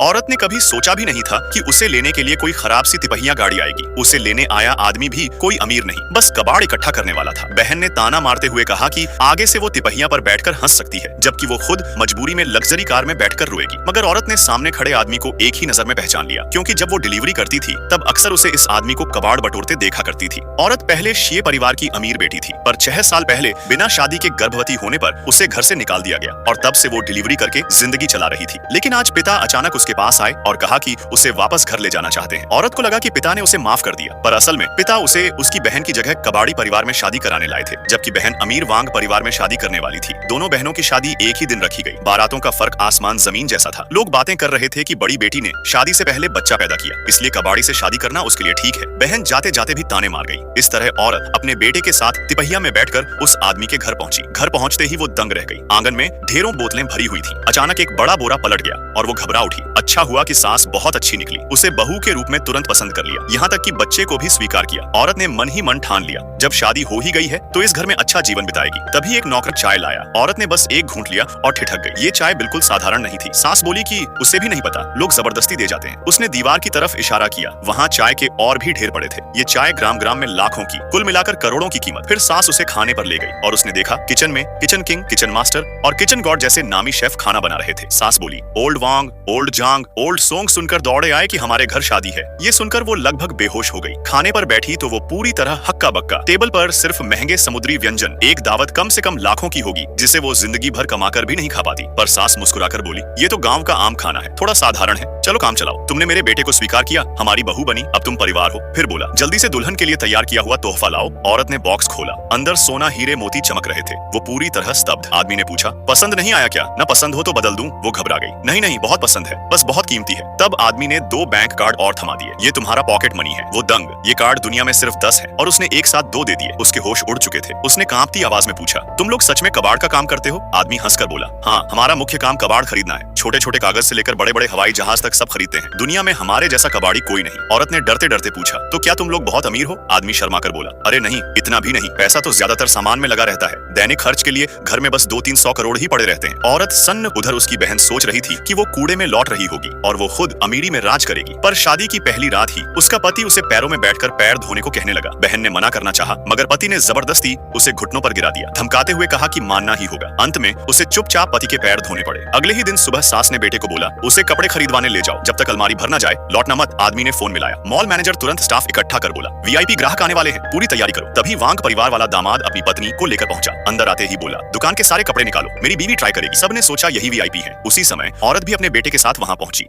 औरत ने कभी सोचा भी नहीं था कि उसे लेने के लिए कोई खराब सी तिपहिया गाड़ी आएगी। उसे लेने आया आदमी भी कोई अमीर नहीं, बस कबाड़ इकट्ठा करने वाला था। बहन ने ताना मारते हुए कहा कि आगे से वो तिपहिया पर बैठकर हंस सकती है, जबकि वो खुद मजबूरी में लग्जरी कार में बैठकर रोएगी। मगर औरत ने सामने खड़े आदमी को एक ही नजर में पहचान लिया, क्योंकि जब वो डिलीवरी करती थी तब अक्सर उसे इस आदमी को कबाड़ बटोरते देखा करती थी। औरत पहले शिये परिवार की अमीर बेटी थी, पर 6 साल पहले बिना शादी के गर्भवती होने पर उसे घर से निकाल दिया गया और तब से वो डिलीवरी करके जिंदगी चला रही थी। लेकिन आज पिता अचानक उसके पास आए और कहा कि उसे वापस घर ले जाना चाहते हैं। औरत को लगा कि पिता ने उसे माफ कर दिया, पर असल में पिता उसे उसकी बहन की जगह कबाड़ी परिवार में शादी कराने लाए थे, जबकि बहन अमीर वांग परिवार में शादी करने वाली थी। दोनों बहनों की शादी एक ही दिन रखी गई। बारातों का फर्क आसमान जमीन जैसा था। लोग बातें कर रहे थे कि बड़ी बेटी ने शादी से पहले बच्चा पैदा किया, इसलिए कबाड़ी से शादी करना उसके लिए ठीक है। बहन जाते जाते भी ताने मार गई। इस तरह औरत अपने बेटे के साथ तिपहिया में बैठकर उस आदमी के घर पहुंची। घर पहुंचते ही वो दंग रह गई। आंगन में ढेरों बोतलें भरी हुई थी। अचानक एक बड़ा बोरा पलट गया और वो घबरा उठी। अच्छा हुआ कि सास बहुत अच्छी निकली, उसे बहू के रूप में तुरंत पसंद कर लिया, यहाँ तक कि बच्चे को भी स्वीकार किया। औरत ने मन ही मन ठान लिया, जब शादी हो ही गई है तो इस घर में अच्छा जीवन बिताएगी। तभी एक नौकर चाय लाया। औरत ने बस एक घूंट लिया और ठिठक गई। ये चाय बिल्कुल साधारण नहीं थी। सास बोली कि उसे भी नहीं पता, लोग जबरदस्ती दे जाते हैं। उसने दीवार की तरफ इशारा किया। वहाँ चाय के और भी ढेर पड़े थे। ये चाय ग्राम ग्राम में लाखों की, कुल मिलाकर करोड़ों की कीमत। फिर सास उसे खाने पर ले गई और उसने देखा किचन में किचन किंग, किचन मास्टर और किचन गॉड जैसे नामी शेफ खाना बना रहे थे। सास बोली, ओल्ड वांग, ओल्ड जांग, ओल्ड सोंग सुनकर दौड़े आए कि हमारे घर शादी है। ये सुनकर वो लगभग बेहोश हो गई। खाने पर बैठी तो वो पूरी तरह हक्का बक्का। टेबल पर सिर्फ महंगे समुद्री व्यंजन, एक दावत कम से कम लाखों की होगी, जिसे वो जिंदगी भर कमाकर भी नहीं खा पाती। पर सास मुस्कुराकर बोली, ये तो गांव का आम खाना है, थोड़ा साधारण है, चलो काम चलाओ। तुमने मेरे बेटे को स्वीकार किया, हमारी बहू बनी, अब तुम परिवार हो। फिर बोला, जल्दी से दुल्हन के लिए तैयार किया हुआ तोहफा लाओ। औरत ने बॉक्स खोला। अंदर सोना हीरे मोती चमक रहे थे। वो पूरी तरह स्तब्ध। आदमी ने पूछा, पसंद नहीं आया क्या? न पसंद हो तो बदल दूं? वो घबरा गई। नहीं नहीं, बहुत पसंद है, बस बहुत कीमती है। तब आदमी ने 2 बैंक कार्ड और थमा दिए। ये तुम्हारा पॉकेट मनी है। वो दंग, ये कार्ड दुनिया में सिर्फ 10 है, और उसने एक साथ 2 दे दिए। उसके होश उड़ चुके थे। उसने कांपती आवाज में पूछा, तुम लोग सच में कबाड़ का काम करते हो? आदमी हंसकर बोला, हाँ, हमारा मुख्य काम कबाड़ खरीदना है। छोटे छोटे कागज से लेकर बड़े बड़े हवाई जहाज तक सब खरीदते हैं। दुनिया में हमारे जैसा कबाड़ी कोई नहीं। औरत ने डरते डरते पूछा, तो क्या तुम लोग बहुत अमीर हो? आदमी शर्मा कर बोला, अरे नहीं, इतना भी नहीं। पैसा तो ज्यादातर सामान में लगा रहता है। दैनिक खर्च के लिए घर में बस 200-300 करोड़ ही पड़े रहते हैं। औरत सन्न। उधर उसकी बहन सोच रही थी कि वो कूड़े में लौट रही होगी और वो खुद अमीरी में राज करेगी। पर शादी की पहली रात ही उसका पति उसे पैरों में बैठकर पैर धोने को कहने लगा। बहन ने मना करना चाहा, मगर पति ने जबरदस्ती उसे घुटनों पर गिरा दिया, धमकाते हुए कहा कि मानना ही होगा। अंत में उसे चुपचाप पति के पैर धोने पड़े। अगले ही दिन सुबह सास ने बेटे को बोला, उसे कपड़े खरीदवाने ले जाओ, जब तक अलमारी भर ना जाए लौटना मत। आदमी ने फोन मिलाया। मॉल मैनेजर तुरंत स्टाफ इकट्ठा कर बोला, वीआईपी ग्राहक आने वाले हैं, पूरी तैयारी करो। तभी वांग परिवार वाला दामाद अपनी पत्नी को लेकर पहुंचा। अंदर आते ही बोला, दुकान के सारे कपड़े निकालो, मेरी बीवी ट्राई करेगी। सबने सोचा यही वीआईपी है। उसी समय औरत भी अपने बेटे के साथ वहां पहुंची।